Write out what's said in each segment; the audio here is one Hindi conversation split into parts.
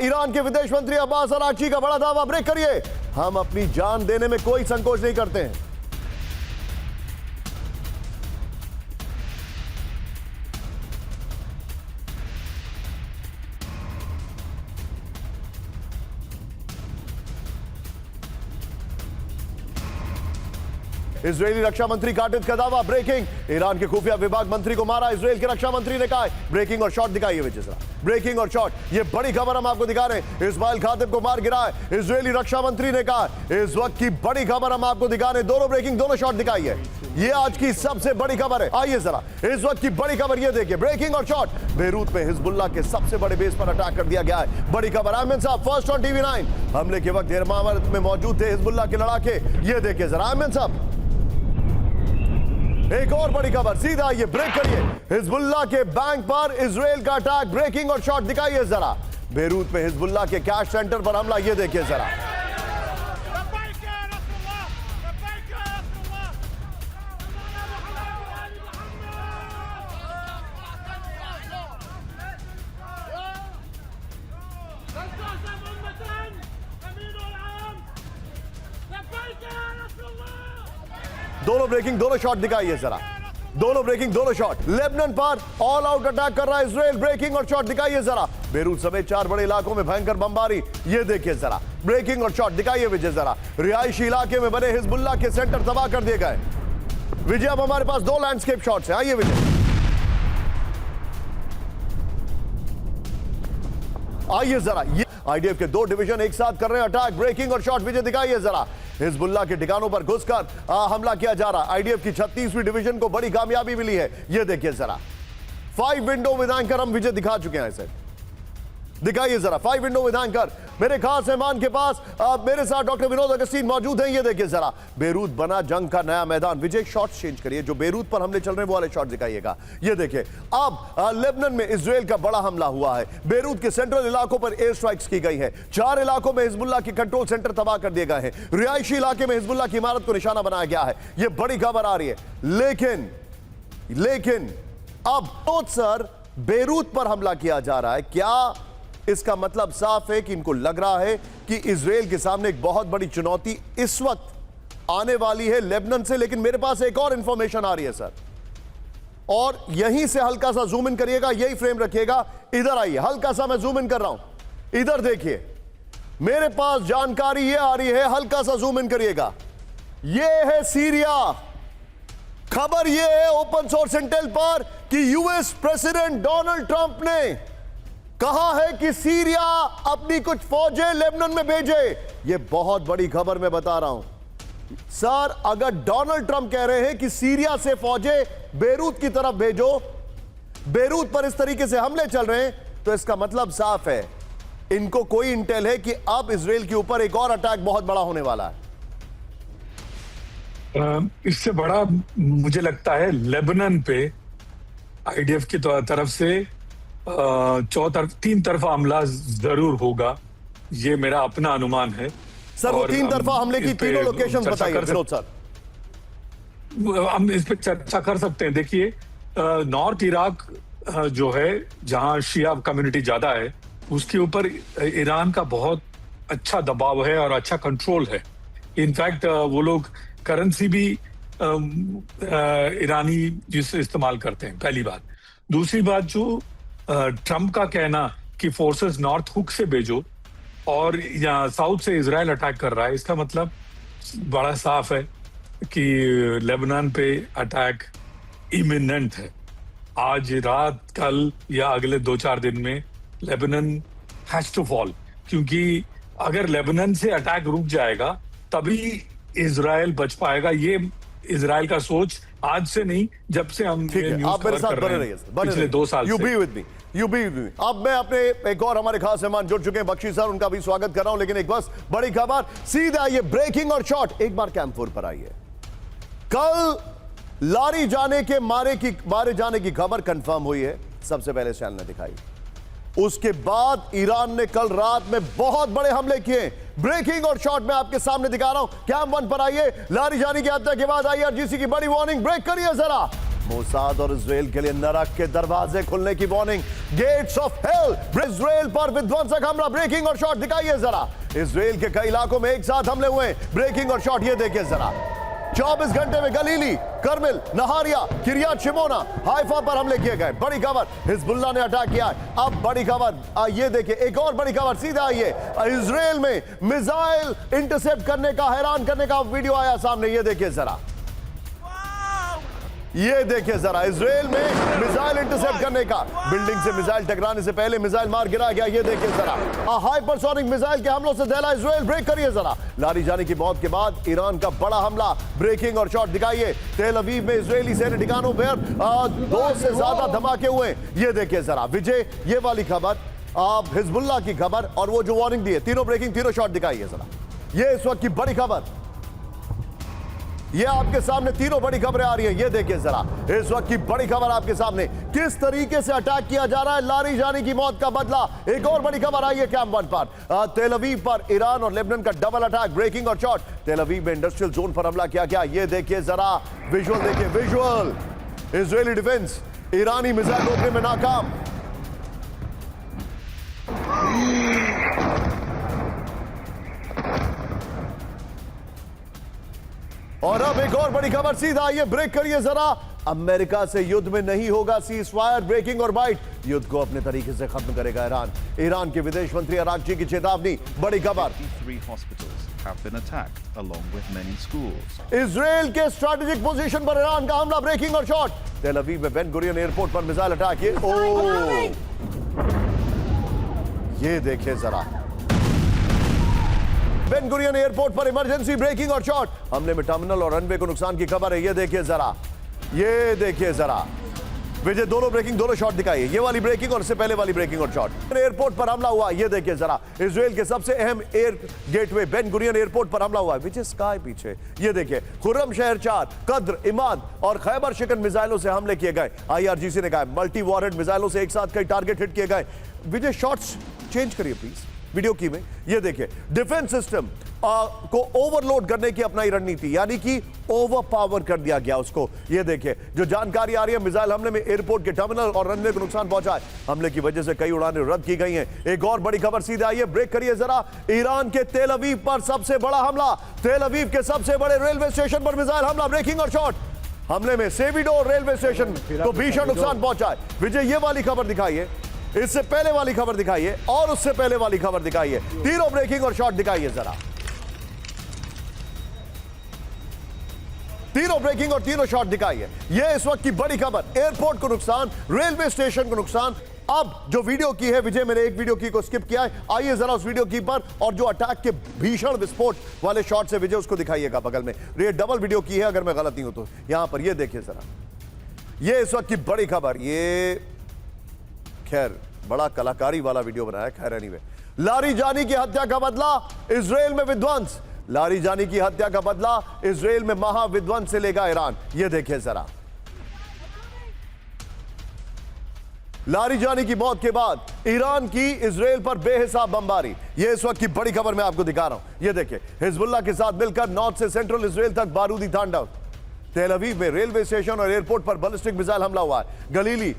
ईरान के विदेश मंत्री अब्बास अरागची का बड़ा दावा, ब्रेक करिए। हम अपनी जान देने में कोई संकोच नहीं करते हैं। इजरायली रक्षा मंत्री काटिद का दावा, ब्रेकिंग। ईरान के खुफिया विभाग मंत्री को मारा इजरायल के रक्षा मंत्री ने कहा। ब्रेकिंग और शॉट दिखाइए विजय जरा, ब्रेकिंग और शॉट, ये बड़ी खबर हम आपको दिखा रहे हैं। इस्माइल खातिब को मार गिरा है इजरायली रक्षा मंत्री ने कहा। इस वक्त की बड़ी खबर हम आपको दिखा रहे हैं। दोनों ब्रेकिंग, दोनों शॉट दिखाइए। ये आज की सबसे बड़ी खबर है। आइए जरा इस वक्त की बड़ी खबर ये देखिए, ब्रेकिंग और शॉट। बेरूत में हिजबुल्लाह के सबसे बड़े बेस पर अटैक कर दिया गया है। बड़ी खबर, आमिन साहब फर्स्ट ऑन टीवी 9। हमले के वक्त हेरमावत में मौजूद थे हिजबुल्लाह के लड़ाके। ये देखिए जरा आमिन साहब, एक और बड़ी खबर, सीधा ये ब्रेक करिए। हिजबुल्लाह के बैंक पर इजरायल का अटैक, ब्रेकिंग और शॉट दिखाइए जरा। बेरूत में हिजबुल्लाह के कैश सेंटर पर हमला, ये देखिए जरा। दोनों ब्रेकिंग, दोनों शॉट दिखाइए जरा। दोनों ब्रेकिंग, दोनों शॉट। लेबनान पर ऑल आउट अटैक कर रहा है इजरायल, ब्रेकिंग और शॉट दिखाइए जरा। बेरूत समेत 4 बड़े इलाकों में भयंकर बमबारी, ये देखिए जरा। ब्रेकिंग और शॉट दिखाइए विजय जरा। रिहायशी इलाके में बने हिजबुल्लाह के सेंटर तबाह कर दिए गए। विजय अब हमारे पास 2 लैंडस्केप शॉट्स हैं, आइए विजय। आइए जरा, ये आईडीएफ के 2 डिवीजन एक साथ कर रहे हैं अटैक, ब्रेकिंग और शॉट विजय दिखाइए जरा। हिजबुल्लाह के ठिकानों पर घुसकर हमला किया जा रहा है। आईडीएफ की 36वीं डिवीजन को बड़ी कामयाबी मिली है, ये देखिए जरा। 5 विंडो विद एंकर हम विजय दिखा चुके हैं इसे, दिखाइए जरा। 5 विंडो विद एंकर। मेरे खास मेहमान के पास मेरे साथ डॉक्टर विनोद अगस्तीन मौजूद हैं, ये देखिए जरा। बेरूत बना जंग का नया मैदान। विजय शॉट चेंज करिए, जो बेरूत पर हमले चल रहे हैं वो वाले शॉट दिखाइएगा। ये देखिए अब लेबनान में इजरायल का बड़ा हमला हुआ है। बेरूत के सेंट्रल इलाकों पर एयर स्ट्राइक्स की गई है। 4 इलाकों में हिजबुल्लाह के कंट्रोल सेंटर तबाह कर दिए गए हैं। रिहायशी इलाके में हिजबुल्लाह की इमारत को निशाना बनाया गया है। यह बड़ी खबर आ रही है। लेकिन अब सर बेरूत पर हमला किया जा रहा है, क्या इसका मतलब साफ है कि इनको लग रहा है कि इजरायल के सामने एक बहुत बड़ी चुनौती इस वक्त आने वाली है लेबनान से। लेकिन मेरे पास एक और इंफॉर्मेशन आ रही है सर, और यहीं से हल्का सा जूम इन करिएगा, यही फ्रेम रखिएगा। इधर आइए, हल्का सा मैं जूम इन कर रहा हूं, इधर देखिए। मेरे पास जानकारी ये आ रही है, हल्का सा जूम इन करिएगा। ये है सीरिया। खबर ये है ओपन सोर्स इंटेल पर कि यूएस प्रेसिडेंट डोनाल्ड ट्रंप ने कहा है कि सीरिया अपनी कुछ फौजें लेबनान में भेजे। यह बहुत बड़ी खबर मैं बता रहा हूं सर। अगर डोनाल्ड ट्रंप कह रहे हैं कि सीरिया से फौजें बेरूत की तरफ भेजो, बेरूत पर इस तरीके से हमले चल रहे हैं, तो इसका मतलब साफ है इनको कोई इंटेल है कि अब इजरायल के ऊपर एक और अटैक बहुत बड़ा होने वाला है। इससे बड़ा मुझे लगता है लेबनान पे आईडीएफ की तरफ से 3 तरफा हमला जरूर होगा, ये मेरा अपना अनुमान है। सर वो 3 तरफा हमले की तीनों लोकेशन बताइए विनोद सर। हम इस पे चर्चा कर सकते हैं। देखिए नॉर्थ इराक जो है, जहां शिया कम्युनिटी ज्यादा है, उसके ऊपर ईरान का बहुत अच्छा दबाव है और अच्छा कंट्रोल है। इनफैक्ट वो लोग करेंसी भी ईरानी जिससे इस्तेमाल करते हैं, पहली बात। दूसरी बात, जो ट्रंप का कहना कि फोर्सेस नॉर्थ हुक से भेजो और यहाँ साउथ से इजराइल अटैक कर रहा है, इसका मतलब बड़ा साफ है कि लेबनान पे अटैक इमिनेंट है। आज रात, कल या अगले 2-4 दिन में लेबनान हैज टू फॉल, क्योंकि अगर लेबनान से अटैक रुक जाएगा तभी इजराइल बच पाएगा। ये इजराइल का सोच आज से नहीं, जब से हम आप मेरे साथ बने रहिए पिछले 2 साल से। You be with me. अब मैं अपने एक और हमारे खास मेहमान जुड़ चुके हैं, बख्शी सर, उनका भी स्वागत कर रहा हूं। लेकिन एक बस बड़ी खबर, सीधा ये ब्रेकिंग और शॉट। एक बार कैंप 4 पर आइए। कल लारी जाने के मारे जाने की खबर कंफर्म हुई है, सबसे पहले चैनल ने दिखाई। उसके बाद ईरान ने कल रात में बहुत बड़े हमले किए। ब्रेकिंग और शॉट में आपके सामने दिखा रहा हूं। कैंप 1 पर आइए। लारी जानी की हत्या के बाद आईआरजीसी की बड़ी वार्निंग, ब्रेक करिए जरा। मोसाद और इजराइल के लिए नरक के दरवाजे खुलने की warning. Gates of hell, Israel पर विध्वंसक हमला। ब्रेकिंग और शॉट दिखाइए जरा। इजराइल के कई इलाकों में एक साथ हमले हुए। ब्रेकिंग और शॉट ये देखिए जरा। 24 घंटे में गलीली, करमिल, नहारिया, किरियात शिमोना, हाइफा पर हमले किए गए। बड़ी खबर, हिजबुल्लाह ने अटैक किया है। अब बड़ी खबर ये देखिए, एक और बड़ी खबर सीधा आइए। इजराइल में मिसाइल इंटरसेप्ट करने का, हैरान करने का वीडियो आया सामने। ये देखिए जरा, ये देखिए जरा, इजराइल में मिसाइल इंटरसेप्ट करने का। बिल्डिंग से मिसाइल टकराने से पहले मिसाइल मार गिरा गया। ये देखिए जरा, हाइपरसोनिक मिसाइल के हमलों से दहला इजराइल। ब्रेक करिए जरा। लारीजानी की मौत के बाद ईरान का बड़ा हमला। ब्रेकिंग और शॉट दिखाइए। तेल अवीव में इजरायली सैन्य ठिकानों पर 2 से ज्यादा धमाके हुए। ये देखिए जरा विजय, ये वाली खबर, हिजबुल्लाह की खबर और वो जो वार्निंग दी है। तीनों ब्रेकिंग, तीनों शॉट दिखाइए जरा। ये इस वक्त की बड़ी खबर, ये आपके सामने तीनों बड़ी खबरें आ रही हैं। ये देखिए जरा, इस वक्त की बड़ी खबर आपके सामने, किस तरीके से अटैक किया जा रहा है। लारीजानी की मौत का बदला। एक और बड़ी खबर आई है कैंप 1 पर। तेल अवीव पर ईरान और लेबनान का डबल अटैक। ब्रेकिंग और शॉट। तेल अवीव में इंडस्ट्रियल जोन पर हमला किया गया। ये देखिए जरा, विजुअल देखिए, विजुअल। इजरायली डिफेंस ईरानी मिसाइल रोकने में नाकाम। और अब एक और बड़ी खबर सीधा आइए। ब्रेक करिए जरा। अमेरिका से युद्ध में नहीं होगा सीज फायर। ब्रेकिंग और बाइट, युद्ध को अपने तरीके से खत्म करेगा ईरान। ईरान के विदेश मंत्री अरागची की चेतावनी। बड़ी खबर, इजराइल के स्ट्रैटेजिक पोजीशन पर ईरान का हमला। ब्रेकिंग और शॉट। तेल अवीव में बेन गुरियन एयरपोर्ट पर मिसाइल अटैक। ये देखिए जरा, बेन गुरियन एयरपोर्ट पर इमरजेंसी। ब्रेकिंग और शॉट। हमले में टर्मिनल और रनवे को नुकसान की खबर है। ये देखिए जरा, ये देखिए जरा विजय, दोनों ब्रेकिंग, दोनों शॉट दिखाइए। ये वाली ब्रेकिंग और इससे पहले वाली ब्रेकिंग और शॉट। एयरपोर्ट पर हमला हुआ। ये देखिए जरा, इजराइल के सबसे अहम air gateway Ben Gurion airport पर हमला हुआ है। विच स्काई पीछे ये देखिए, खुर्रम शहर 4, कद्र, इमाद और खैबर शिकन मिसाइलों से हमले किए गए। IRGC ने कहा मल्टी वॉरहेड मिसाइलों से एक साथ कई टारगेट हिट किए गए। विजय शॉट्स चेंज करिए प्लीज वीडियो की में। ये देखिए, डिफेंस सिस्टम को ओवरलोड करने की अपनाई रणनीति, यानी कि ओवर पावर कर दिया गया उसको। ये देखिए, जो जानकारी आ रही है, मिसाइल हमले में एयरपोर्ट के टर्मिनल और रनवे को नुकसान पहुंचा है। हमले की वजह से कई उड़ानें रद्द की गई हैं। एक और बड़ी खबर सीधे आई है। ब्रेक करिए जरा। ईरान के तेल अवीव पर सबसे बड़ा हमला। तेल अवीव के सबसे बड़े रेलवे स्टेशन पर मिसाइल हमला। ब्रेकिंग और शॉट। हमले में सेविडो रेलवे स्टेशन को भीषण नुकसान पहुंचा है। विजय, ये वाली खबर दिखाइए, इससे पहले वाली खबर दिखाइए और उससे पहले वाली खबर दिखाइए। तीनों ब्रेकिंग और शॉट दिखाइए जरा। तीनों ब्रेकिंग और तीनों शॉट दिखाइए। यह इस वक्त की बड़ी खबर। एयरपोर्ट को नुकसान, रेलवे स्टेशन को नुकसान। अब जो वीडियो की है विजय, मैंने एक वीडियो की को स्किप किया है। आइए जरा उस वीडियो की पर और जो अटैक के भीषण विस्फोट वाले शॉट से विजय, उसको दिखाइएगा बगल में। ये डबल वीडियो की है अगर मैं गलत नहीं हूं तो। यहां पर ये देखिए जरा, ये इस वक्त की बड़ी खबर। ये खैर बड़ा कलाकारी वाला वीडियो बनाया है। खैर एनीवे, लारीजानी की हत्या का बदला इजराइल में विध्वंस। लारीजानी की हत्या का बदला इजराइल में महाविध्वंस से लेगा ईरान। यह देखिए जरा, लारीजानी की मौत के बाद ईरान की इजराइल पर बेहिसाब बमबारी। यह इस वक्त की बड़ी खबर मैं आपको दिखा रहा हूं। यह देखिए, हिजबुल्लाह के साथ मिलकर नॉर्थ से सेंट्रल इजराइल तक बारूदी तांडव। तेल अवीव में रेलवे स्टेशन और एयरपोर्ट पर बैलिस्टिक मिसाइल हमला हुआ है। गलीली,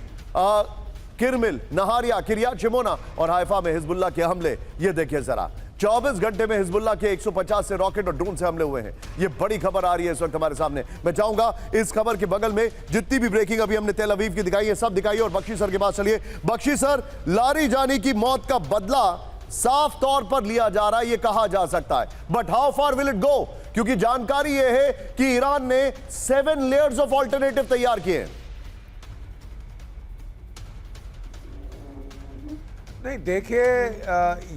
किरमिल, नहारिया, किरियात शिमोना और हाइफा में हिजबुल्लाह के हमले। ये देखिए जरा, 24 घंटे में हिजबुल्लाह के 150 से रॉकेट और ड्रोन से हमले हुए हैं। ये बड़ी खबर आ रही है इस वक्त हमारे सामने। मैं चाहूंगा इस खबर के बगल में जितनी भी ब्रेकिंग अभी हमने तेल अवीव की दिखाई है सब दिखाइए। और बख्शी सर के पास चलिए। बख्शी सर, लारीजानी की मौत का बदला साफ तौर पर लिया जा रहा है, ये कहा जा सकता है, but how far will it go? क्योंकि जानकारी यह है कि ईरान ने 7 लेयर्स ऑफ ऑल्टरनेटिव तैयार किए हैं। नहीं देखिए,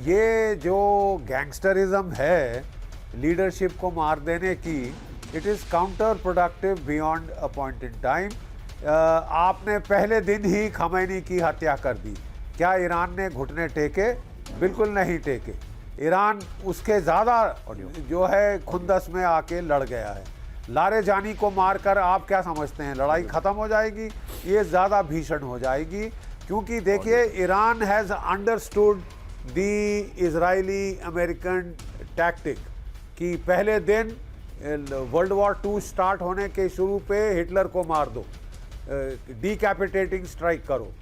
ये जो गैंगस्टरिज्म है लीडरशिप को मार देने की, it is counter productive beyond a point in time. आपने पहले दिन ही खमैनी की हत्या कर दी। क्या ईरान ने घुटने टेके? बिल्कुल नहीं टेके। ईरान उसके ज़्यादा जो है खुंदस में आके लड़ गया है। लारीजानी को मारकर आप क्या समझते हैं लड़ाई ख़त्म हो जाएगी? ये ज़्यादा भीषण हो जाएगी, क्योंकि देखिए Iran has understood the Israeli American tactic कि पहले दिन वर्ल्ड वॉर 2 स्टार्ट होने के शुरू पे हिटलर को मार दो, डिकैपिटेटिंग स्ट्राइक करो।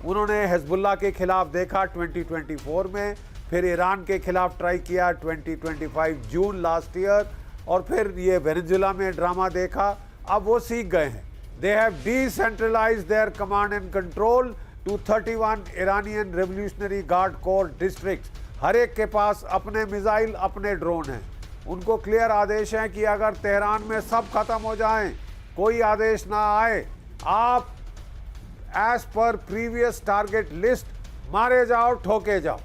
उन्होंने हिजबुल्लाह के खिलाफ देखा 2024 में, फिर ईरान के खिलाफ ट्राई किया 2025 जून लास्ट ईयर, और फिर ये वेनेजुला में ड्रामा देखा। अब वो सीख गए हैं। They have decentralised their command and control to 31 Iranian Revolutionary Guard Corps districts. हर एक के पास अपने मिसाइल, अपने ड्रोन हैं। उनको क्लियर आदेश है कि अगर तेहरान में सब खत्म हो जाएं, कोई आदेश ना आए, आप as per previous target list मारे जाओ, ठोके जाओ।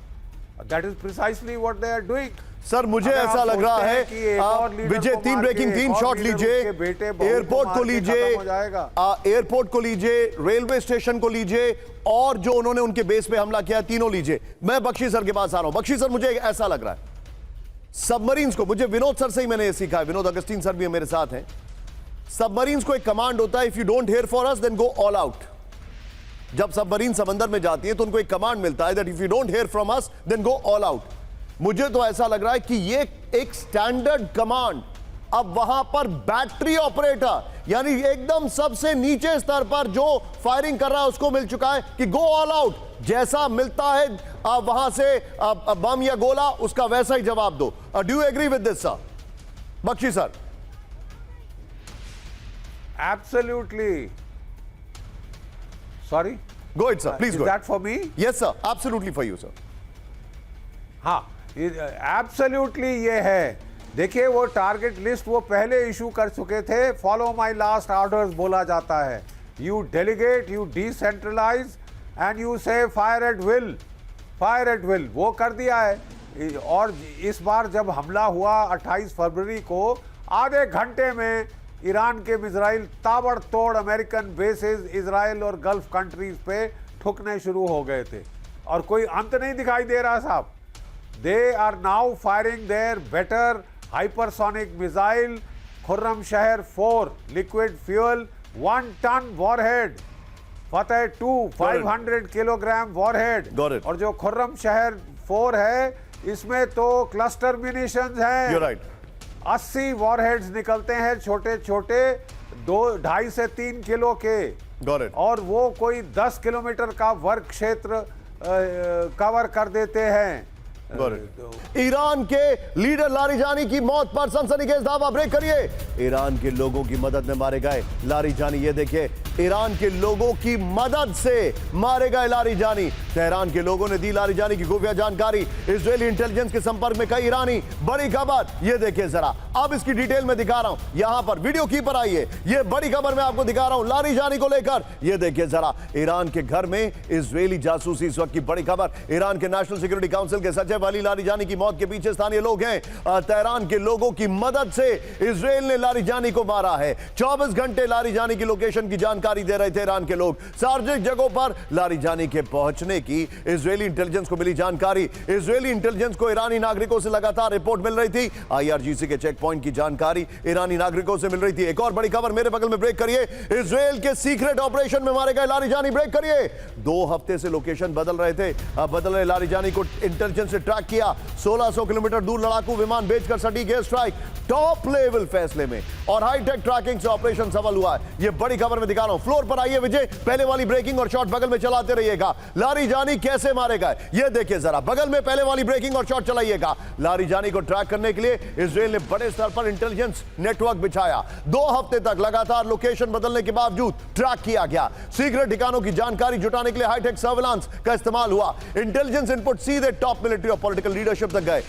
That is precisely what they are doing. Sir मुझे ऐसा लग रहा है आप विजय 3 ब्रेकिंग 3 शॉट लीजिए, एयरपोर्ट को लीजिए, एयरपोर्ट को लीजिए, रेलवे स्टेशन को लीजिए, और जो उन्होंने उनके बेस पे हमला किया तीनों लीजिए। मैं बख्शी सर के पास आ रहा हूं। बख्शी सर मुझे ऐसा लग रहा है सबमरीन्स को, मुझे विनोद सर से ही मैंने ये सीखा है, विनोद अगस्तीन सर भी मेरे साथ हैं। सबमरीन्स को एक कमांड होता है, if you don't hear for us then go all out. जब सबमरीन समंदर में जाती है तो उनको एक कमांड मिलता है that if you don't hear from us then go all out. मुझे तो ऐसा लग रहा है कि ये एक स्टैंडर्ड कमांड अब वहां पर बैटरी ऑपरेटर, यानी एकदम सबसे नीचे स्तर पर जो फायरिंग कर रहा है उसको मिल चुका है कि गो ऑल आउट। जैसा मिलता है वहां से बम या गोला, उसका वैसा ही जवाब दो। Do you agree with this sir? Bakshi sir. Absolutely. Sorry? Go ahead, sir. Please is go ahead. that for me? Yes, sir. Absolutely for you, sir. हाँ, एब्सोल्युटली ये है। देखिए वो टारगेट लिस्ट वो पहले इशू कर चुके थे। फॉलो माय लास्ट ऑर्डर्स बोला जाता है। You delegate, you decentralise and you say fire at will, fire at will. वो कर दिया है। और इस बार जब हमला हुआ 28 फरवरी को, आधे घंटे में ईरान के मिसाइल ताबड़तोड़ अमेरिकन बेसेस इजराइल और गल्फ कंट्रीज पे ठुकने शुरू हो गए थे, और कोई अंत नहीं दिखाई दे रहा साहब। They are now firing there better hypersonic missile Khorramshahr 4 liquid fuel 1 ton warhead, Fateh 2 500 kilogram warhead, और जो खुर्रम शहर 4 है इसमें तो क्लस्टर म्यूनिशंस हैं। You're right. 80 वॉरहेड्स निकलते हैं छोटे छोटे, 2.5 से 3 किलो के, और वो कोई 10 किलोमीटर का वर्ग क्षेत्र कवर कर देते हैं। ईरान के लीडर लारिजानी की मौत पर सनसनीखेज दावा। ब्रेक करिए। ईरान के लोगों की मदद में मारे गए लारिजानी। ये देखिए, ईरान के लोगों की मदद से मारे गए लारिजानी। तेहरान के लोगों ने दी लारिजानी की खुफिया जानकारी। इजरायली इंटेलिजेंस के संपर्क में कई ईरानी। बड़ी खबर, ये देखिए जरा, अब इसकी डिटेल में दिखा रहा हूं यहां पर। वीडियो की पर आइए, ये बड़ी खबर मैं आपको दिखा रहा हूं लारिजानी को लेकर। ये देखिए जरा, ईरान के घर में इजरायली जासूसी, इस वक्त की बड़ी खबर। ईरान के नेशनल सिक्योरिटी काउंसिल के सचिव अली लारिजानी की मौत के पीछे स्थानीय लोग हैं। तेहरान के लोगों की मदद से इजरायल ने लारिजानी को मारा है। 24 घंटे लारिजानी की लोकेशन की जानकारी दे रहे थे ईरान के लोग। सार्वजनिक जगहों पर लारिजानी के पहुंचने की इजरायली इंटेलिजेंस को मिली जानकारी। इजरायली इंटेलिजेंस को ईरानी नागरिकों से लगातार रिपोर्ट मिल रही थी। IRGC के चेक पॉइंट की जानकारी ईरानी नागरिकों से मिल रही थी। एक और बड़ी खबर मेरे बगल में। ब्रेक करिए। इजरायल के सीक्रेट ऑपरेशन में मारे गए लारिजानी। ब्रेक करिए। 2 हफ्ते से लोकेशन बदल रहे थे। अब बदल रहे लारिजानी को इंटेलिजेंस से ट्रैक किया। 1600 किलोमीटर दूर लड़ाकू विमान भेजकर सटीक एयर स्ट्राइक, टॉप लेवल फैसले में और हाईटेक ट्रैकिंग से ऑपरेशन सफल हुआ है। यह बड़ी खबर में दिखा रहा हूं। फ्लोर पर आइए विजय, पहले वाली ब्रेकिंग और शॉट बगल में चलाते रहिएगा। लारिजानी कैसे मारे गए ये देखिए जरा, बगल में पहले वाली ब्रेकिंग और शॉट चलाइएगा। लारिजानी को ट्रैक करने के लिए इजरायल ने बड़े स्तर पर इंटेलिजेंस नेटवर्क बिछाया। 2 हफ्ते तक लगातार लोकेशन बदलने के बावजूद ट्रैक किया गया। सीक्रेट ठिकानों की जानकारी जुटाने के लिए हाईटेक सर्विलांस का इस्तेमाल हुआ। इंटेलिजेंस इनपुट सीधे टॉप मिलिट्री और पॉलिटिकल लीडरशिप तक गए।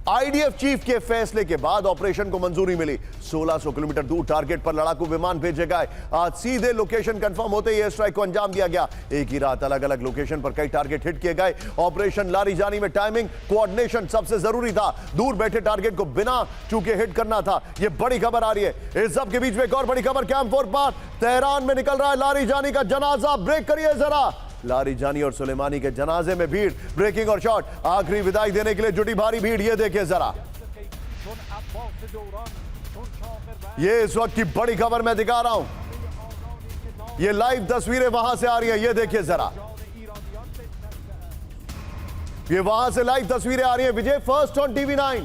आईडीएफ चीफ के फैसले के बाद ऑपरेशन को मंजूरी मिली। 1600 किलोमीटर दूर टारगेट पर लड़ाकू विमान भेजे गए। आज सीधे लोकेशन कंफर्म होते ही एयर स्ट्राइक को अंजाम दिया गया। एक ही रात अलग अलग लोकेशन पर कई टारगेट हिट किए गए। ऑपरेशन लारिजानी में टाइमिंग, कोऑर्डिनेशन सबसे जरूरी था। दूर बैठे टारगेट को बिना चूके हिट करना था। यह बड़ी खबर आ रही है। इस सब के बीच में एक और बड़ी खबर। कैंप 4 पर तेहरान में निकल रहा है लारिजानी का जनाजा। ब्रेक करिए जरा। लारिजानी और सुलेमानी के जनाजे में भीड़। ब्रेकिंग और शॉट। आखिरी विदाई देने के लिए जुटी भारी भीड़। ये देखिए जरा, ये इस वक्त की बड़ी खबर मैं दिखा रहा हूं। ये लाइव तस्वीरें वहां से आ रही है। ये देखिए जरा, ये वहां से लाइव तस्वीरें आ रही है। विजय, फर्स्ट ऑन TV9।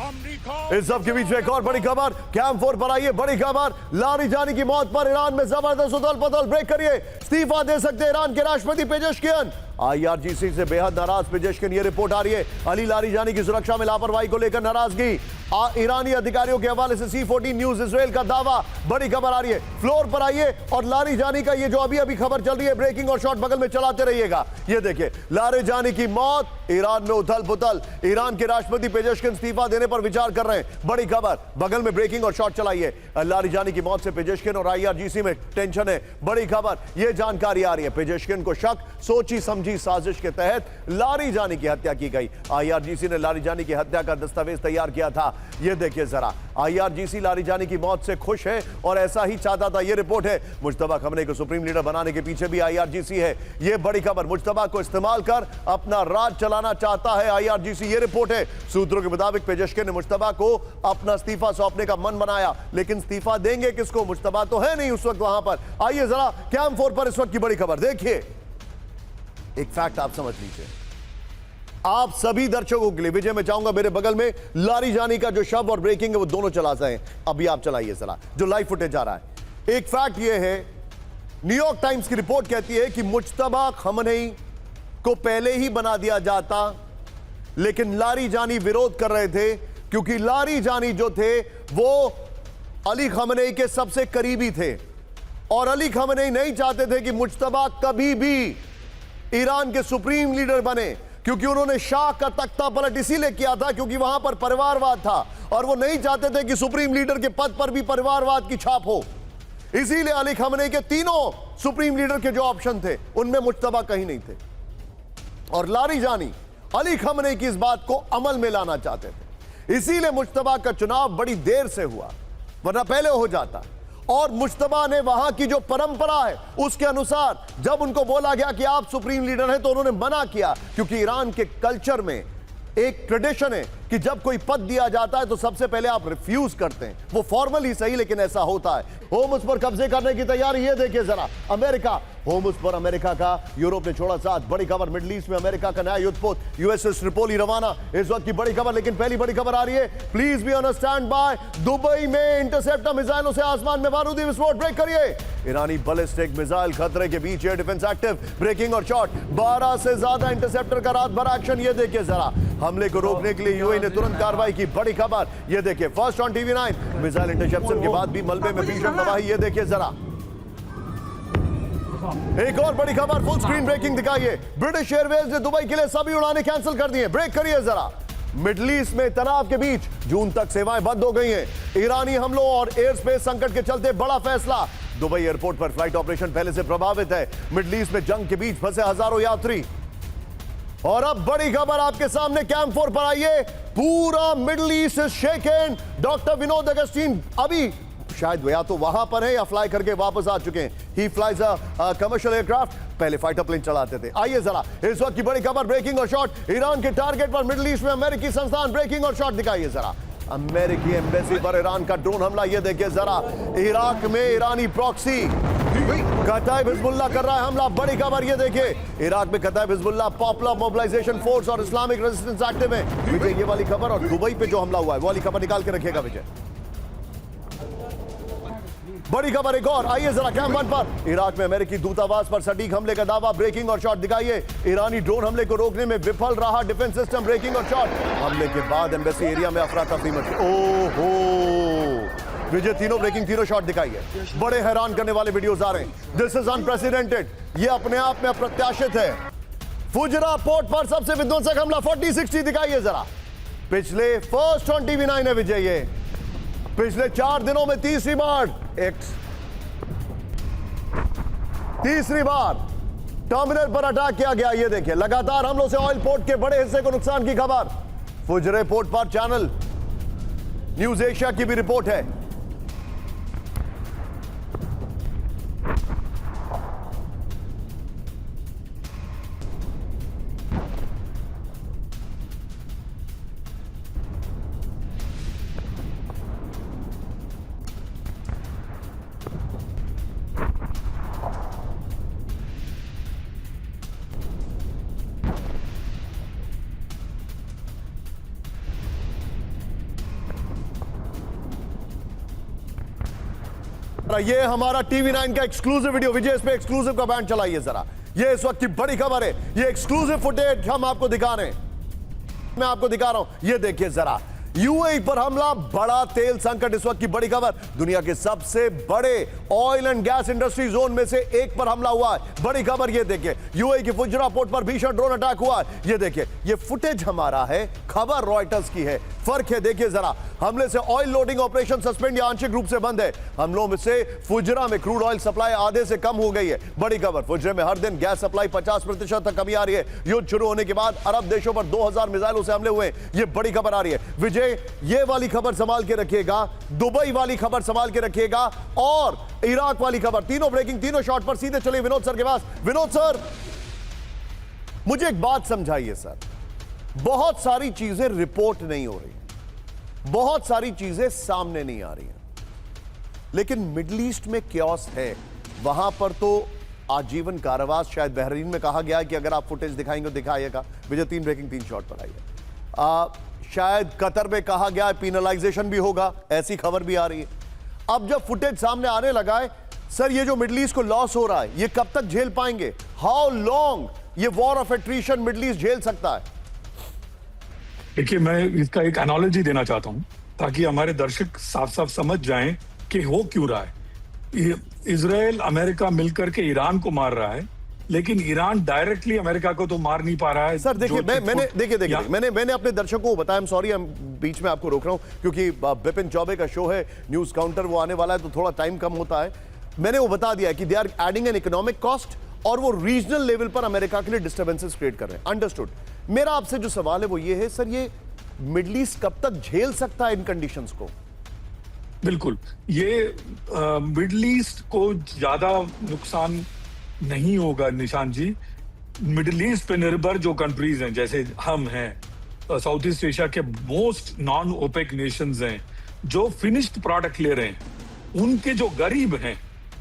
अमेरिका। इस सब के बीच में एक और बड़ी खबर, कैंप 4 पर आई है बड़ी खबर. लारिजानी की मौत पर ईरान में जबरदस्त उथल पुथल. ब्रेक करिए. इस्तीफा दे सकते हैं ईरान के राष्ट्रपति पेजेशकियन. आईआरजीसी से बेहद नाराज पेजेशकियन. ये रिपोर्ट आ रही है अली लारिजानी की सुरक्षा में लापरवाही को लेकर नाराजगी. ईरानी अधिकारियों के हवाले से C14 न्यूज इजराइल का दावा. बड़ी खबर आ रही है. फ्लोर पर आइए और लारिजानी का ये जो अभी अभी खबर चल रही है, ब्रेकिंग और शॉर्ट बगल में चलाते रहिएगा. ये देखिए लारिजानी की मौत, ईरान में उथल पुथल. ईरान के राष्ट्रपति पेजेशकियन इस्तीफा देने पर विचार कर रहे हैं. बड़ी खबर बगल में ब्रेकिंग और शॉर्ट चलाइए. लारिजानी की मौत से पेजेशकियन और आईआरजीसी में टेंशन है. बड़ी खबर यह जानकारी आ रही है पेजेशकियन को शक सोची समझी साजिश के तहत लारिजानी की हत्या की गई. आईआरजीसी ने लारिजानी की हत्या का दस्तावेज तैयार किया था. यह देखिए जरा, आईआरजीसी लारिजानी की मौत से खुश है और ऐसा ही चाहता था. यह रिपोर्ट है. मुज्तबा खमनेई को सुप्रीम लीडर बनाने के पीछे भी आईआरजीसी है. यह बड़ी खबर. मुज्तबा को इस्तेमाल कर अपना राज चलाना चाहता है आईआरजीसी. यह रिपोर्ट है. सूत्रों के मुताबिक पेजेशकियन ने मुज्तबा को अपना इस्तीफा सौंपने का मन बनाया, लेकिन इस्तीफा देंगे किसको? मुज्तबा तो है नहीं उस वक्त वहां पर. आइए जरा कैंप 4 पर इस वक्त की बड़ी खबर देखिए. एक फैक्ट आप समझ लीजिए. आप सभी दर्शकों के लिए विजय में चाहूंगा मेरे बगल में लारिजानी का जो शव और ब्रेकिंग है वो दोनों चला जाए. अभी आप चलाइए जरा जो लाइव फुटेज आ रहा है. एक फैक्ट ये है, न्यूयॉर्क टाइम्स की रिपोर्ट कहती है कि मुज्तबा खमनेई को पहले ही बना दिया जाता, लेकिन लारिजानी विरोध कर रहे थे क्योंकि लारिजानी जो थे वो अली खमनेई के सबसे करीबी थे और अली खमनेई नहीं चाहते थे कि मुज्तबा कभी भी ईरान के सुप्रीम लीडर बने, क्योंकि उन्होंने शाह का तख्ता पलट इसीलिए किया था क्योंकि वहां पर परिवारवाद था और वो नहीं चाहते थे कि सुप्रीम लीडर के पद पर भी परिवारवाद की छाप हो. इसीलिए अली खमनेई के तीनों सुप्रीम लीडर के जो ऑप्शन थे उनमें मुज्तबा कहीं नहीं थे और लारिजानी अली खमनेई की इस बात को अमल में लाना चाहते थे. इसीलिए मुज्तबा का चुनाव बड़ी देर से हुआ, वरना पहले हो जाता. और मुज्तबा ने वहां की जो परंपरा है उसके अनुसार जब उनको बोला गया कि आप सुप्रीम लीडर हैं तो उन्होंने मना किया, क्योंकि ईरान के कल्चर में एक ट्रेडिशन है कि जब कोई पद दिया जाता है तो सबसे पहले आप रिफ्यूज करते हैं. वो फॉर्मल ही सही लेकिन ऐसा होता है. होम्स पर कब्जे करने की तैयारी. ये देखिए जरा अमेरिका, होम्स पर अमेरिका का यूरोप ने छोड़ा साथ. बड़ी खबर, मिडिल ईस्ट में अमेरिका का नया युद्धपोत यूएसएस ट्रिपोली रवाना. इस वक्त की बड़ी खबर. लेकिन पहली बड़ी खबर आ रही है, please be on stand by. Dubai में इंटरसेप्टर मिसाइलों से आसमान में बारूदी विस्फोट. ब्रेक करिए. ईरानी बैलिस्टिक मिसाइल खतरे के बीच एयर डिफेंस एक्टिव. ब्रेकिंग और शॉट. 12 से ज्यादा इंटरसेप्टर का रात भर एक्शन. ये देखिए जरा, हमले को रोकने के लिए यूएई ने तुरंत कार्रवाई की. बड़ी खबर ये देखिए, first on TV9. Missile interception के बाद भी मलबे में भीषण तबाही. ये देखिए जरा, एक और बड़ी खबर, फुल स्क्रीन ब्रेकिंग दिखाइए. ब्रिटिश एयरवेज ने दुबई के लिए सभी उड़ानें कैंसिल कर दी हैं. ब्रेक करिए जरा. मिडिल ईस्ट में तनाव के बीच जून तक सेवाएं बंद हो गई हैं. ईरानी हमलों और एयर स्पेस संकट के चलते बड़ा फैसला. दुबई एयरपोर्ट पर फ्लाइट ऑपरेशन पहले से प्रभावित है. मिडिल ईस्ट में जंग के बीच फंसे हजारों यात्री. और अब बड़ी खबर आपके सामने कैंप 4 पर आइए. पूरा middle east is shaken. Doctor Vinod Augustine अभी शायद या तो वहां पर है या फ्लाई करके वापस आ चुके हैं. ही फ्लाइज अ कमर्शियल एयरक्राफ्ट. पहले फाइटर प्लेन चलाते थे. आइए जरा इस वक्त की बड़ी खबर, ब्रेकिंग और शॉट. ईरान के टारगेट पर मिडिल ईस्ट में अमेरिकी संस्थान. ब्रेकिंग और शॉट दिखाइए जरा. अमेरिकी एम्बेसी पर ईरान का ड्रोन हमला. ये देखिए जरा, इराक में ईरानी प्रॉक्सी कताइब हिजबुल्लाह कर रहा है हमला. बड़ी खबर ये देखिए, इराक में कताइब हिजबुल्लाह, पॉपुलर मोबिलाइजेशन फोर्स और इस्लामिक रेजिस्टेंस एक्टिव में. विजय ये वाली खबर, और दुबई पे जो हमला हुआ है वो वाली खबर निकाल के रखेगा विजय. बड़ी खबर एक और. आइए जरा कैंप 1 पर. इराक में अमेरिकी दूतावास पर सटीक हमले का दावा. ब्रेकिंग और शॉट दिखाइए. ईरानी ड्रोन हमले को रोकने में विफल रहा डिफेंस सिस्टम. ब्रेकिंग और शॉट. हमले के बाद एम्बेसी एरिया में अफरा तफरी मची. ओहो विजय, तीनों ब्रेकिंग, तीनों शॉट दिखाइए. बड़े हैरान करने वाले वीडियोस आ रहे हैं. This is unprecedented. ये अपने आप में अप्रत्याशित है. फुजरा पोर्ट पर सबसे विध्वंसक हमला. 4060 दिखाइए जरा. पिछले फर्स्ट ऑन TV9 है विजय. ये पिछले 4 दिनों में तीसरी बार टर्मिनल पर अटैक किया गया. ये देखिए, लगातार हमलों से ऑयल पोर्ट के बड़े हिस्से को नुकसान की खबर. फुजरे पोर्ट पर चैनल न्यूज एशिया की भी रिपोर्ट है. ये हमारा टीवी 9 का एक्सक्लूसिव वीडियो, विजय इस पे एक्सक्लूसिव का बैंड चलाइए जरा। ये इस वक्त की बड़ी खबर है, ये एक्सक्लूसिव फुटेज हम आपको दिखा रहे हैं, मैं आपको दिखा रहा हूं, ये देखिए जरा। यूएई पर हमला, बड़ा तेल संकट, इस वक्त की बड़ी खबर। दुनिया के सबसे बड़े oil and gas industry zone में से एक पर हमला हुआ है, बड़ी खबर। ये देखिए यूएई के फुजरा पोर्ट पर भीषण ड्रोन अटैक हुआ है। ये देखिए, ये फुटेज हमारा है, खबर रॉयटर्स की है। फर्क है, देखिए जरा। हमले से ऑयल लोडिंग ऑपरेशन सस्पेंड या आंशिक रूप से बंद है। हमलों में से फुजरा में क्रूड ऑयल सप्लाई आधे से कम हो गई है, बड़ी खबर। फुजरे में हर दिन गैस सप्लाई 50% तक कमी आ रही है। युद्ध शुरू होने के बाद अरब देशों पर 2000 मिसाइलों से हमले हुए, ये बड़ी खबर आ रही है। विजय, ये वाली खबर संभाल के रखिएगा, दुबई वाली खबर संभाल के रखिएगा और इराक वाली खबर। तीनों ब्रेकिंग, तीनों शॉट पर सीधे चले विनोद सर के पास। विनोद सर, मुझे एक बात समझाइए सर। बहुत सारी चीजें रिपोर्ट नहीं हो रही, बहुत सारी चीजें सामने नहीं आ रही हैं, लेकिन मिडिल ईस्ट में क्योस है। वहां पर तो आजीवन कारावास, शायद बहरीन में कहा गया है कि अगर आप फुटेज दिखाएंगे तो दिखाइएगा। विजय, 3 ब्रेकिंग 3 शॉट पर आई है। शायद कतर में कहा गया है पीनलाइजेशन भी होगा, ऐसी खबर भी आ रही है। अब जब फुटेज सामने आने लगा है सर, ये जो मिडिल ईस्ट को लॉस हो रहा है, ये कब तक झेल पाएंगे? हाउ लॉन्ग ये war of attrition middle east झेल सकता है? देखिए, मैं इसका एक एनालॉजी देना चाहता हूं ताकि हमारे दर्शक साफ साफ समझ जाएं कि हो क्यों रहा है। इजराइल अमेरिका मिलकर के ईरान को मार रहा है, लेकिन ईरान डायरेक्टली अमेरिका को तो मार नहीं पा रहा है। सर देखिए, मैंने अपने दर्शकों को बताया, सॉरी हम बीच में आपको रोक रहा हूं क्योंकि बिपिन चौबे का शो है न्यूज काउंटर, वो आने वाला है तो थोड़ा टाइम कम होता है। मैंने वो बता दिया कि they are adding an economic cost और वो रीजनल लेवल पर अमेरिका के लिए डिस्टर्बेंसेस क्रिएट कर रहे हैं। अंडरस्टूड। मेरा आपसे जो सवाल है वो ये है सर, ये मिडिल ईस्ट कब तक झेल सकता है इन कंडीशंस को? बिल्कुल, ये मिडिल ईस्ट को ज्यादा नुकसान नहीं होगा निशान जी। मिडिल ईस्ट पे निर्भर जो कंट्रीज हैं, जैसे हम हैं, साउथ ईस्ट एशिया के मोस्ट नॉन ओपेक नेशंस हैं, जो फिनिश्ड प्रोडक्ट ले रहे हैं, उनके जो गरीब हैं,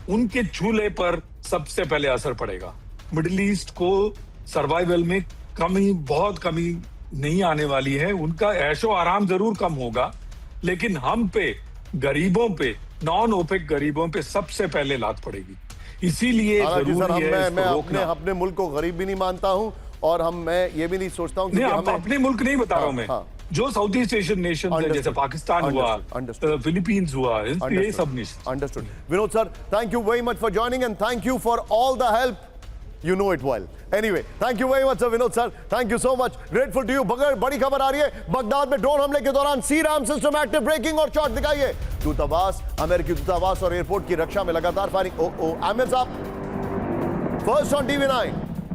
उनके चूल्हे पर सबसे पहले असर पड़ेगा। मिडिल ईस्ट को सर्वाइवल में कमी, बहुत कमी नहीं आने वाली है। उनका ऐशो आराम जरूर कम होगा, लेकिन हम पे, गरीबों पे, नॉन ओपेक गरीबों पे सबसे पहले लात पड़ेगी। इसीलिए जरूरी है मैं अपने मुल्क को गरीब भी नहीं मानता हूं और मैं ये भी नहीं सोचता हूं कि अपने मुल्क नहीं बता रहा हूं मैं, जो साउथ ईस्ट एशियन नेशन है, जैसे पाकिस्तान हुआ, फिलीपींस हुआ, ये सब nation. Understood. Vinod sir, thank you very much for joining and thank you for all the help, you know it well. Anyway, thank you very much sir, Vinod sir, thank you so much, grateful to you. बड़ी खबर आ रही है, बगदाद में ड्रोन हमले के दौरान सीराम सिस्टम एक्टिव, ब्रेकिंग और शॉट दिखाइए। दूतावास, अमेरिकी दूतावास और एयरपोर्ट की रक्षा में लगातार फायरिंग। आमिर साहब, फर्स्ट ऑन टीवी 9।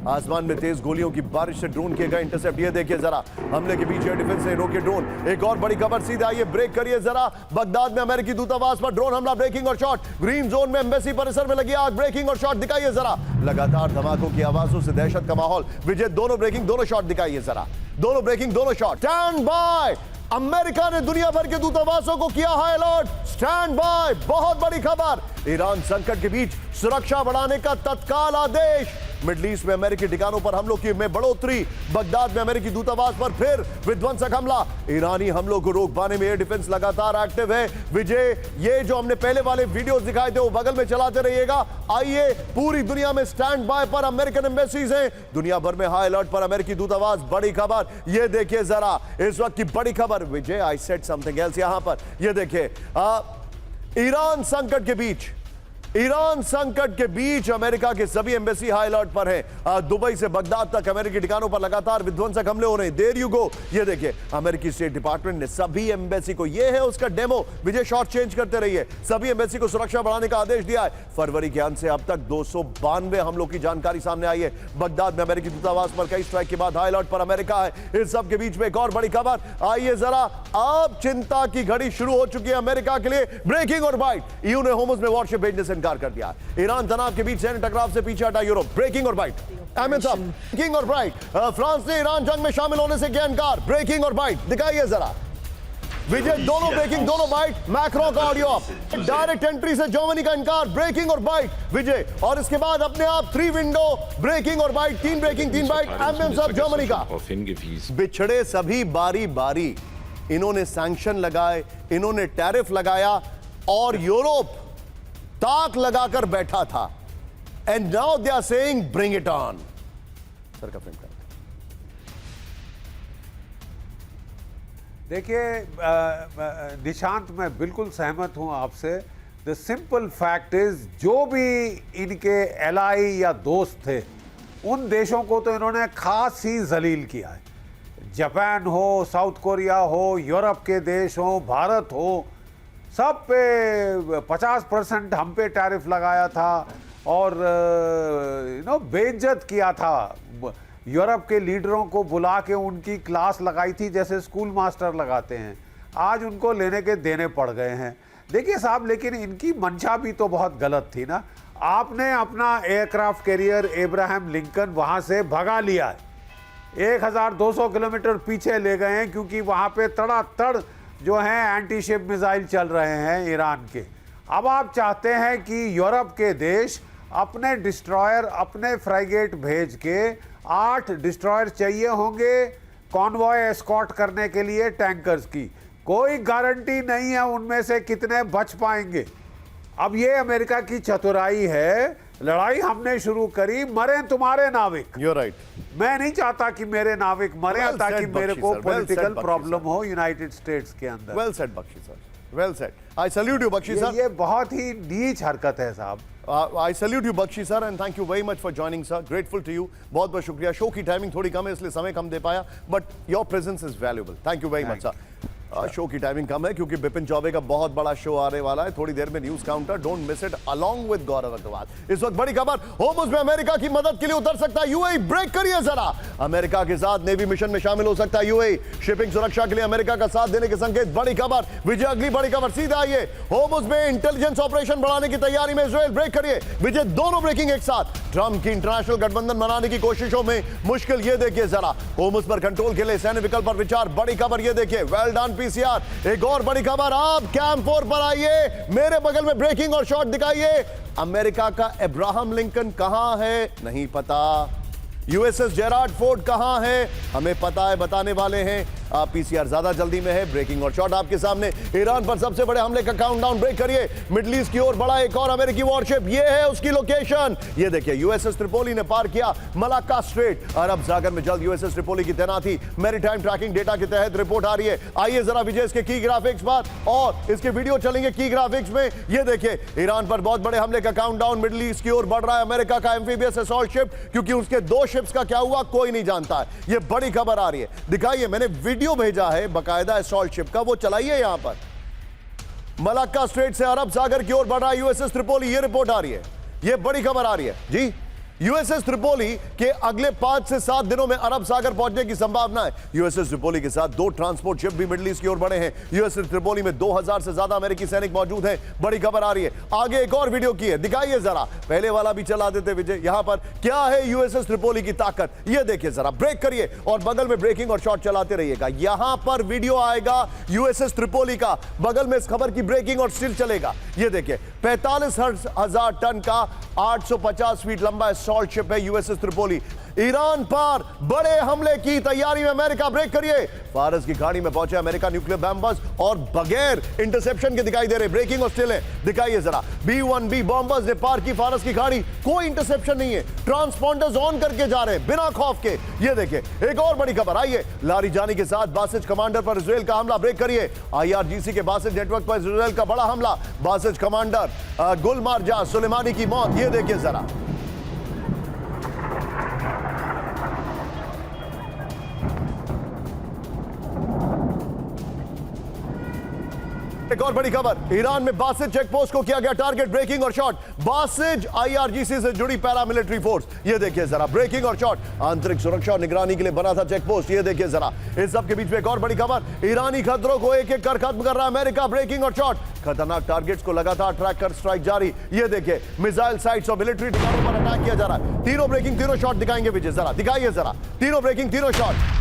आसमान में तेज गोलियों की बारिश से ड्रोन किए गए इंटरसेप्ट, ये देखिए जरा। हमले के बीच एयर डिफेंस ने रोके ड्रोन। एक और बड़ी खबर सीधे आइए, ब्रेक करिए जरा। बगदाद में अमेरिकी दूतावास पर ड्रोन हमला, ब्रेकिंग और शॉट। ग्रीन जोन में एम्बेसी परिसर में लगी आग, ब्रेकिंग और शॉट दिखाइए जरा। लगातार धमाकों की आवाजों से दहशत का माहौल। विजय, दोनों ब्रेकिंग, दोनों शॉट दिखाइए जरा। दोनों ब्रेकिंग, दोनों शॉट। Stand by. अमेरिका ने दुनिया भर के दूतावासों को किया हाई अलर्ट, स्टैंड बाय। बहुत बड़ी खबर, ईरान संकट के बीच सुरक्षा बढ़ाने का तत्काल आदेश। मिडिल ईस्ट में अमेरिकी ठिकानों पर हमलों की में बढ़ोतरी। बगदाद में अमेरिकी दूतावास पर फिर विध्वंसक हमला। ईरानी हमलों को रोक पाने में एयर डिफेंस लगातार एक्टिव है। विजय, ये जो हमने पहले वाले वीडियोस दिखाए थे वो बगल में चलाते रहिएगा। आइए, पूरी दुनिया में स्टैंड बाय पर अमेरिकन एम्बेसीज हैं, दुनिया भर में हाई अलर्ट पर अमेरिकी दूतावास। बड़ी खबर, ये देखिए जरा, इस वक्त की बड़ी खबर। विजय, आई सेड समथिंग एल्स यहां पर, ये देखिए। ईरान संकट के बीच अमेरिका के सभी एम्बेसी हाई अलर्ट पर हैं। दुबई से बगदाद तक अमेरिकी ठिकानों पर लगातार विध्वंसक हमले हो रहे हैं। देयर यू गो, ये देखिए, अमेरिकी स्टेट डिपार्टमेंट ने सभी एम्बेसी को, ये है उसका डेमो, विजय शॉट चेंज करते रहिए, सभी एम्बेसी को सुरक्षा बढ़ाने का आदेश दिया है। फरवरी के अंत से अब तक 292 हमलों की जानकारी सामने आई है। बगदाद में अमेरिकी दूतावास पर कई स्ट्राइक के बाद हाई अलर्ट पर अमेरिका है। इस सब के बीच में एक और बड़ी खबर, आइए जरा। अब चिंता की घड़ी शुरू हो चुकी है अमेरिका के लिए, ब्रेकिंग और बाइट। ईयू ने होमस में वॉरशिप भेजने से इनकार कर दिया। ईरान तनाव के बीच सैन्य टकराव से पीछे हटा यूरोप, ब्रेकिंग और बाइट। अहमद साहब, ब्रेकिंग और बाइट। फ्रांस ने ईरान जंग में शामिल होने से किया इनकार, ब्रेकिंग और बाइट दिखाइए जरा। विजय, दोनों ब्रेकिंग, दोनों बाइट। मैक्रो का ऑडियो ऑफ। डायरेक्ट एंट्री से जर्मनी का इनकार, ब्रेकिंग और बाइट विजय। और इसके बाद अपने आप 3 विंडो, ब्रेकिंग और बाइट, 3 ब्रेकिंग 3 बाइट। एमएम साहब जर्मनी का। बिछड़े सभी बारी बारी, इन्होंने सैंक्शन लगाए, इन्होंने टैरिफ लगाया और यूरोप ताक लगाकर बैठा था, and now they are saying bring it on. Sir का फ्रेम कर देखिए निशांत, मैं बिल्कुल सहमत हूं आपसे। द सिंपल फैक्ट इज, जो भी इनके एलाई या दोस्त थे, उन देशों को तो इन्होंने खास ही जलील किया है। जापान हो, साउथ कोरिया हो, यूरोप के देश हो, भारत हो, सब पे 50% हम पे टैरिफ लगाया था और बेइज्जत किया था। यूरोप के लीडरों को बुला के उनकी क्लास लगाई थी जैसे स्कूल मास्टर लगाते हैं। आज उनको लेने के देने पड़ गए हैं। देखिए साहब, लेकिन इनकी मंशा भी तो बहुत गलत थी ना। आपने अपना एयरक्राफ्ट कैरियर एब्राहम लिंकन वहां से भगा लिया है, 1200 किलोमीटर पीछे ले गए हैं, क्योंकि वहां पे तड़ातड़ जो है एंटी शिप मिसाइल चल रहे हैं ईरान के। अब आप चाहते हैं कि यूरोप के देश अपने डिस्ट्रॉयर, अपने फ्राइगेट भेज के 8 डिस्ट्रॉयर चाहिए होंगे कॉन्वॉय एस्कॉर्ट करने के लिए टैंकर्स की। कोई गारंटी नहीं है उनमें से कितने बच पाएंगे। अब ये अमेरिका की चतुराई है। लड़ाई हमने शुरू करी, मरे तुम्हारे नाविक। You're right. मैं नहीं चाहता कि मेरे नाविक मरे, Well ताकि said, मेरे Bakshi को sir. Well political said, Bakshi problem sir. हो यूनाइटेड स्टेट्स के अंदर। Well said, Bakshi sir. Well said. I salute you, Bakshi sir. ये बहुत ही नीच हरकत है साहब। I salute you, Bakshi sir, and thank you very much for joining, sir. Grateful to you. बहुत बहुत शुक्रिया। शो की टाइमिंग थोड़ी कम है, इसलिए समय कम दे पाया, but your presence is valuable. Thank you very much, sir. Show की टाइमिंग कम है क्योंकि बिपिन चौबे का बहुत बड़ा शो आने वाला है थोड़ी देर में। News counter, don't miss it, along with Gaurav Agrawal. इस वक्त बड़ी खबर, होर्मुज में अमेरिका की मदद के लिए उतर सकता है यूएई। ब्रेक करिए जरा। अमेरिका के साथ नेवी मिशन में शामिल हो सकता है यूएई। शिपिंग सुरक्षा के लिए अमेरिका का साथ देने के संकेत। बड़ी खबर विजय, अगली बड़ी खबर सीधा आइए। होर्मुज में इंटेलिजेंस ऑपरेशन बढ़ाने की तैयारी में इजराइल। ब्रेक करिए विजय, दोनों ब्रेकिंग एक साथ। ट्रंप की इंटरनेशनल गठबंधन बनाने की कोशिशों में मुश्किल, ये देखिए जरा। होर्मुज पर कंट्रोल के लिए सैन्य विकल्प पर विचार। बड़ी खबर ये देखिए, वेल डन पीसीआर। एक और बड़ी खबर, आप कैंप 4 पर आइए, मेरे बगल में ब्रेकिंग और शॉट दिखाइए। अमेरिका का अब्राहम लिंकन कहां है नहीं पता, यूएसएस जेरार्ड फोर्ड कहां है हमें पता है, बताने वाले हैं। पीसीआर ज्यादा जल्दी में है। ब्रेकिंग और शॉट आपके सामने। ईरान पर सबसे बड़े हमले का काउंटडाउन। ब्रेक करिए, मिडिल ईस्ट की ओर बढ़ा एक और अमेरिकी वॉरशिप। ये है उसकी लोकेशन, ये देखिए। यूएसएस ट्रिपोली ने पार किया मलाक्का स्ट्रेट। अरब सागर में जल्द यूएसएस ट्रिपोली की तैनाती। मैरीटाइम ट्रैकिंग डेटा के तहत रिपोर्ट आ रही है। आइए जरा विजय इसके की ग्राफिक्स पर, और इसके वीडियो चलेंगे की ग्राफिक्स में। ये देखिए, ईरान पर बहुत बड़े हमले का काउंटडाउन। मिडिल ईस्ट की ओर बढ़ रहा है अमेरिका का एम्फीबियस असॉल्ट शिप, क्योंकि उसके 2 शिप्स का क्या हुआ कोई नहीं जानता है। ये बड़ी खबर आ रही है, दिखाइए। मैंने वीडियो भेजा है बकायदा असॉल्ट शिप का, वो चलाइए। यहां पर मलाक्का स्ट्रेट से अरब सागर की ओर बढ़ रहा है यूएसएस ट्रिपोली। ये रिपोर्ट आ रही है, ये बड़ी खबर आ रही है जी। यूएसएस ट्रिपोली के अगले 5 से 7 दिनों में अरब सागर पहुंचने की संभावना है। यूएसएस ट्रिपोली के साथ 2 ट्रांसपोर्ट शिप भी मिडिल ईस्ट की ओर बढ़े हैं। यूएसएस ट्रिपोली में 2000 से ज्यादा अमेरिकी सैनिक मौजूद हैं। बड़ी खबर आ रही है। आगे एक और वीडियो की है, दिखाइए जरा। पहले वाला भी चला देते विजय। यहां पर क्या है यूएसएस ट्रिपोली की ताकत, ये देखिए जरा। ब्रेक करिए और बगल में ब्रेकिंग और शॉट चलाते रहिएगा। यहां पर वीडियो आएगा यूएसएस ट्रिपोली का, बगल में इस खबर की ब्रेकिंग और स्टिल चलेगा। ये देखिए, 45,000 टन का 850 फीट लंबा असॉल्ट शिप है यूएसएस ट्रिपोली। ईरान पर बड़े हमले की तैयारी में अमेरिका। ब्रेक करिए, फारस की खाड़ी में पहुंचे अमेरिका न्यूक्लियर बॉम्बर्स, और बगैर इंटरसेप्शन के दिखाई दे रहे। ब्रेकिंग और स्टिल है, दिखाइए जरा। B-1B बॉम्बर्स ने पार की फारस की खाड़ी, कोई इंटरसेप्शन नहीं है। ट्रांसपॉन्डर्स ऑन करके जा रहे हैं बिना खौफ के। ये देखिए एक और बड़ी खबर, आइए। लारीजानी के साथ बासिज कमांडर पर इजराइल का हमला। ब्रेक करिए, IRGC के बासिज नेटवर्क पर इजराइल का बड़ा हमला। बासिज कमांडर गुलमार्जा सुलेमानी की मौत। ये देखिए जरा। एक और बड़ी खबर, ईरान में बासिज चेक पोस्ट को किया गया टारगेट। ब्रेकिंग और शॉट। बासिज IRGC से जुड़ी पैरामिलिट्री फोर्स। ये देखिए जरा, ब्रेकिंग और शॉट। आंतरिक सुरक्षा और निगरानी के लिए बना था चेक पोस्ट। ये देखिए जरा। इस सब के बीच में एक और बड़ी खबर, ईरानी खतरों को एक एक कर खत्म कर रहा है अमेरिका। ब्रेकिंग और शॉट। खतरनाक टारगेट्स को लगातार ट्रैक कर स्ट्राइक जारी। ये देखिए, मिसाइल साइट्स और मिलिट्री ठिकानों पर अटैक किया जा रहा है। तीनों ब्रेकिंग, तीनों शॉट दिखाएंगे विजय, जरा दिखाइए जरा। तीनों ब्रेकिंग, तीनों शॉट।